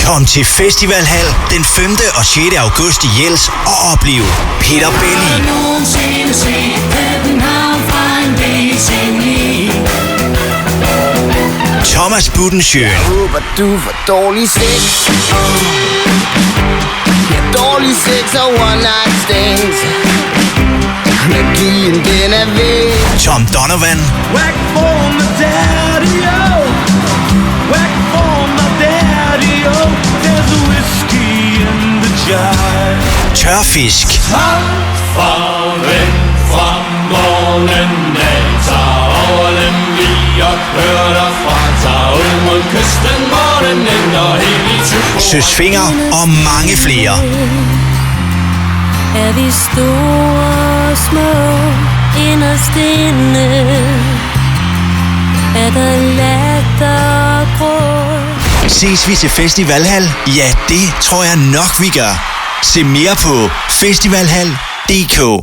Kom til Festivalhal den 5. og 6. august i Jels og oplev Peter Belli, Thomas Budensjøen, Håber du får dårlig sex. Dårlig sex og one night stands. Magien den er væk. Tom Donovan, Whack for my daddy-o. Whack for my daddy-o. There's a whiskey in the jar. Tørfisk, Farvel fra morgenen af. Tag over Lemvig og kør derfra. Tag ud mod kysten, hvor den ender helt i Tyskland. Søsfinger og mange flere. Er vi store og små inderst inde? Er der latter og gråd? Ses vi til Festivalhal? Ja, det tror jeg nok vi gør. Se mere på festivalhal.dk.